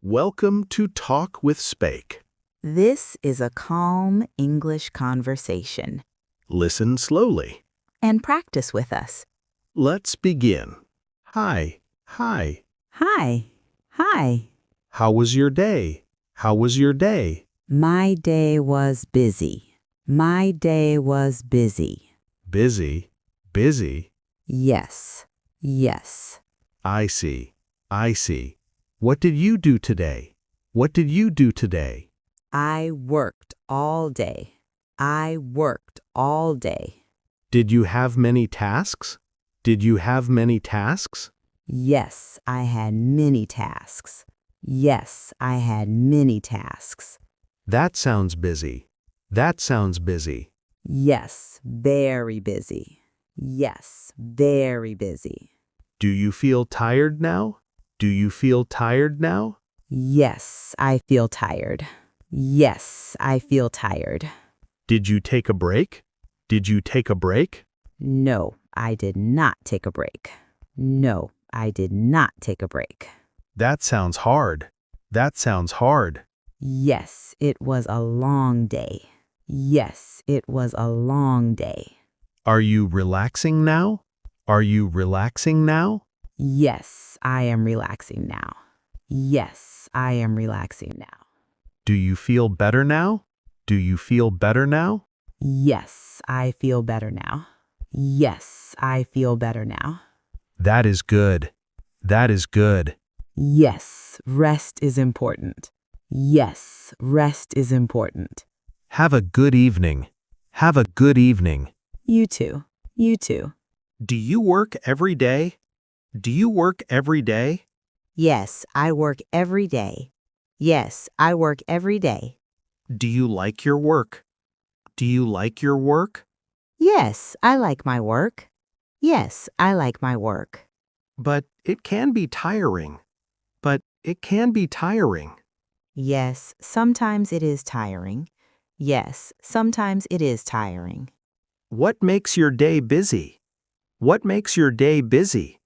Welcome to Talk with Spake. This is a calm English conversation. Listen slowly. And practice with us. Let's begin. Hi. Hi. Hi. Hi. How was your day? How was your day? My day was busy. My day was busy. Busy. Busy. Yes. Yes. I see. I see. What did you do today? What did you do today? I worked all day. I worked all day. Did you have many tasks? Did you have many tasks? Yes, I had many tasks. Yes, I had many tasks. That sounds busy. That sounds busy. Yes, very busy. Yes, very busy. Do you feel tired now? Do you feel tired now? Yes, I feel tired. Yes, I feel tired. Did you take a break? Did you take a break? No, I did not take a break. No, I did not take a break. That sounds hard. That sounds hard. Yes, it was a long day. Yes, it was a long day. Are you relaxing now? Are you relaxing now? Yes, I am relaxing now. Yes, I am relaxing now. Do you feel better now? Do you feel better now? Yes, I feel better now. Yes, I feel better now. That is good. That is good. Yes, rest is important. Yes, rest is important. Have a good evening. Have a good evening. You too. You too. Do you work every day? Do you work every day? Yes, I work every day. Yes, I work every day. Do you like your work? Do you like your work? Yes, I like my work. Yes, I like my work. But it can be tiring. But it can be tiring. Yes, sometimes it is tiring. Yes, sometimes it is tiring. What makes your day busy? What makes your day busy?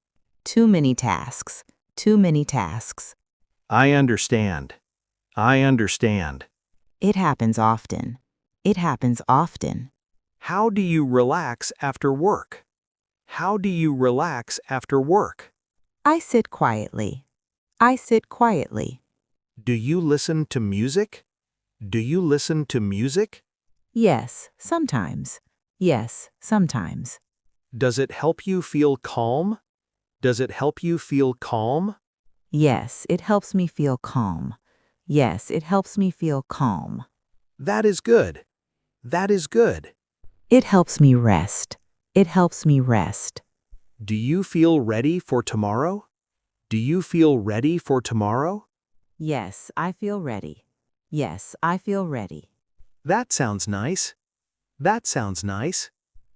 Too many tasks. Too many tasks. I understand. I understand. It happens often. It happens often. How do you relax after work? How do you relax after work? I sit quietly. I sit quietly. Do you listen to music? Do you listen to music? Yes, sometimes. Yes, sometimes. Does it help you feel calm? Does it help you feel calm? Yes, it helps me feel calm. Yes, it helps me feel calm. That is good. That is good. It helps me rest. It helps me rest. Do you feel ready for tomorrow? Do you feel ready for tomorrow? Yes, I feel ready. Yes, I feel ready. That sounds nice. That sounds nice.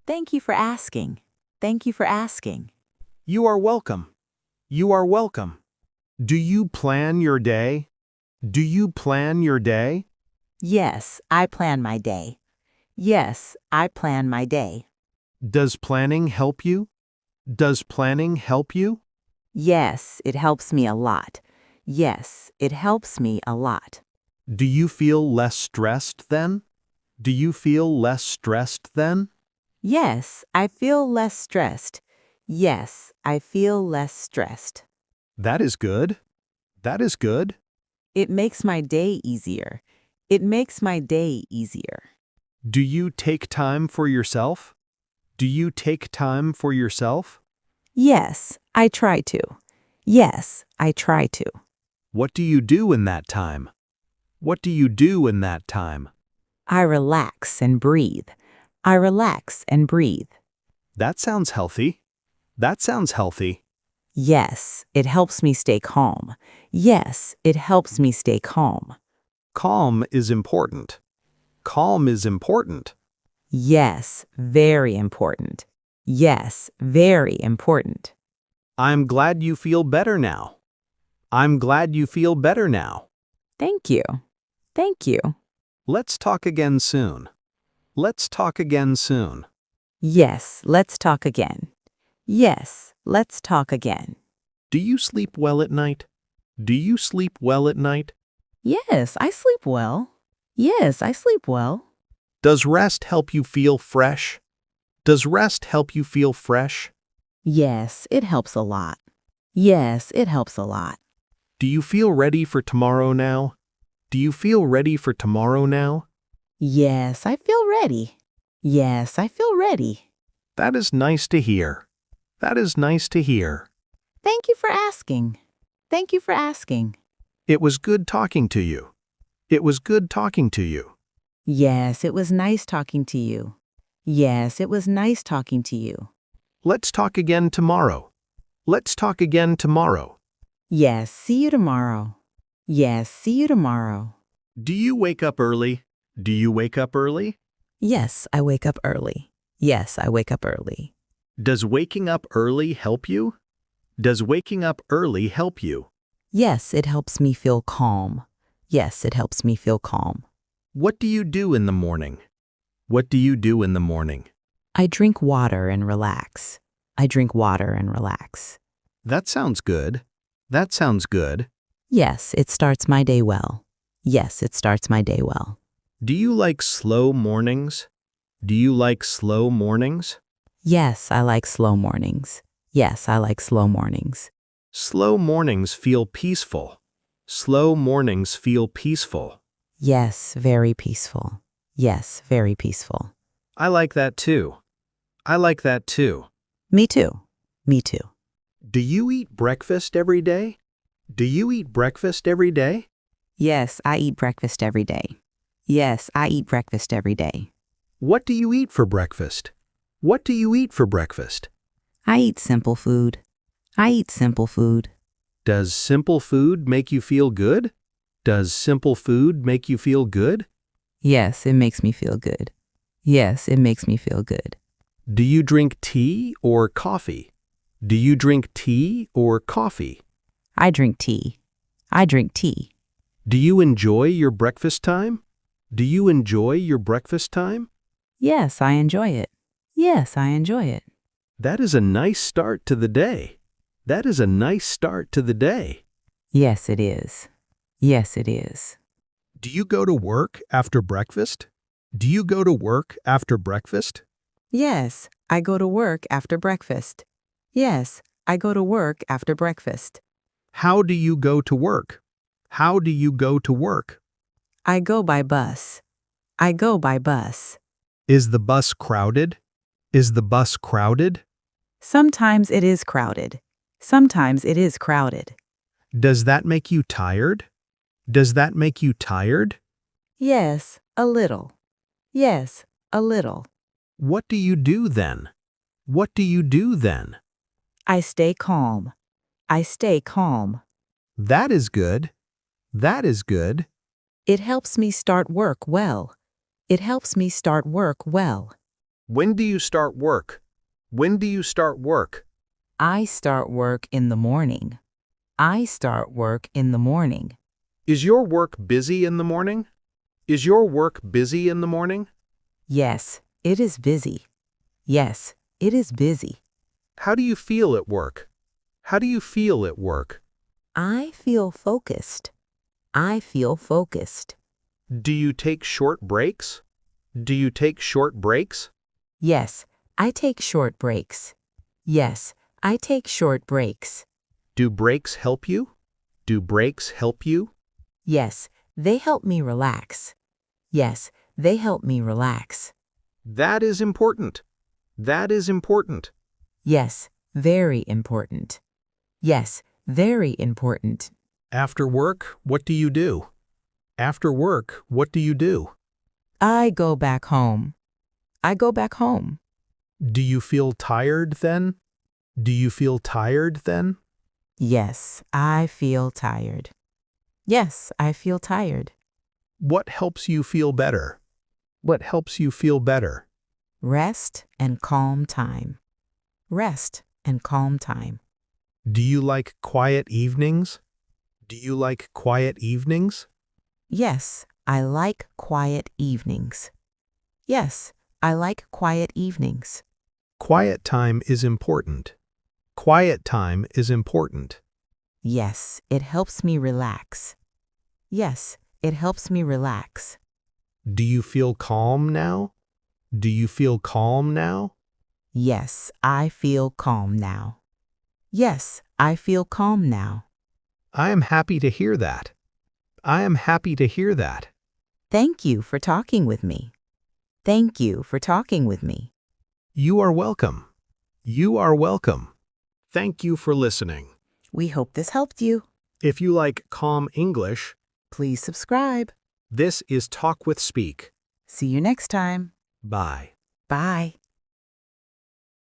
Thank you for asking. Thank you for asking. You are welcome. You are welcome. Do you plan your day? Do you plan your day? Yes, I plan my day. Yes, I plan my day. Does planning help you? Does planning help you? Yes, it helps me a lot. Yes, it helps me a lot. Do you feel less stressed then? Do you feel less stressed then? Yes, I feel less stressed. Yes, I feel less stressed. That is good. That is good. It makes my day easier. It makes my day easier. Do you take time for yourself? Do you take time for yourself? Yes, I try to. Yes, I try to. What do you do in that time? What do you do in that time? I relax and breathe. I relax and breathe. That sounds healthy. That sounds healthy. Yes, it helps me stay calm. Yes, it helps me stay calm. Calm is important. Calm is important. Yes, very important. Yes, very important. I'm glad you feel better now. I'm glad you feel better now. Thank you. Thank you. Let's talk again soon. Let's talk again soon. Yes, let's talk again. Yes, let's talk again. Do you sleep well at night? Do you sleep well at night? Yes, I sleep well. Yes, I sleep well. Does rest help you feel fresh? Does rest help you feel fresh? Yes, it helps a lot. Yes, it helps a lot. Do you feel ready for tomorrow now? Do you feel ready for tomorrow now? Yes, I feel ready. Yes, I feel ready. That is nice to hear. That is nice to hear. Thank you for asking. Thank you for asking. It was good talking to you. It was good talking to you. Yes, it was nice talking to you. Yes, it was nice talking to you. Let's talk again tomorrow. Let's talk again tomorrow. Yes, see you tomorrow. Yes, see you tomorrow. Do you wake up early? Do you wake up early? Yes, I wake up early. Yes, I wake up early. Does waking up early help you? Does waking up early help you? Yes, it helps me feel calm. Yes, it helps me feel calm. What do you do in the morning? What do you do in the morning? I drink water and relax. I drink water and relax. That sounds good. That sounds good. Yes, it starts my day well. Yes, it starts my day well. Do you like slow mornings? Do you like slow mornings? Yes, I like slow mornings. Yes, I like slow mornings. Slow mornings feel peaceful. Slow mornings feel peaceful. Yes, very peaceful. Yes, very peaceful. I like that too. I like that too. Me too. Me too. Do you eat breakfast every day? Do you eat breakfast every day? Yes, I eat breakfast every day. Yes, I eat breakfast every day. What do you eat for breakfast? What do you eat for breakfast? I eat simple food. I eat simple food. Does simple food make you feel good? Does simple food make you feel good? Yes, it makes me feel good. Yes, it makes me feel good. Do you drink tea or coffee? Do you drink tea or coffee? I drink tea. I drink tea. Do you enjoy your breakfast time? Do you enjoy your breakfast time? Yes, I enjoy it. Yes, I enjoy it. That is a nice start to the day. That is a nice start to the day. Yes, it is. Yes, it is. Do you go to work after breakfast? Do you go to work after breakfast? Yes, I go to work after breakfast. Yes, I go to work after breakfast. How do you go to work? How do you go to work? I go by bus. I go by bus. Is the bus crowded? Is the bus crowded? Sometimes it is crowded. Sometimes it is crowded. Does that make you tired? Does that make you tired? Yes, a little. Yes, a little. What do you do then? What do you do then? I stay calm. I stay calm. That is good. That is good. It helps me start work well. It helps me start work well. When do you start work? When do you start work? I start work in the morning. I start work in the morning. Is your work busy in the morning? Is your work busy in the morning? Yes, it is busy. Yes, it is busy. How do you feel at work? How do you feel at work? I feel focused. I feel focused. Do you take short breaks? Do you take short breaks? Yes, I take short breaks. Yes, I take short breaks. Do breaks help you? Do breaks help you? Yes, they help me relax. Yes, they help me relax. That is important. That is important. Yes, very important. Yes, very important. After work, what do you do? After work, what do you do? I go back home. I go back home. Do you feel tired then? Do you feel tired then? Yes, I feel tired. Yes, I feel tired. What helps you feel better? What helps you feel better? Rest and calm time. Rest and calm time. Do you like quiet evenings? Do you like quiet evenings? Yes, I like quiet evenings. Yes, I like quiet evenings. Quiet time is important. Quiet time is important. Yes, it helps me relax. Yes, it helps me relax. Do you feel calm now? Do you feel calm now? Yes, I feel calm now. Yes, I feel calm now. I am happy to hear that. I am happy to hear that. Thank you for talking with me. Thank you for talking with me. You are welcome. You are welcome. Thank you for listening. We hope this helped you. If you like calm English, Please subscribe. this is Talk with Spake. See you next time. Bye. Bye.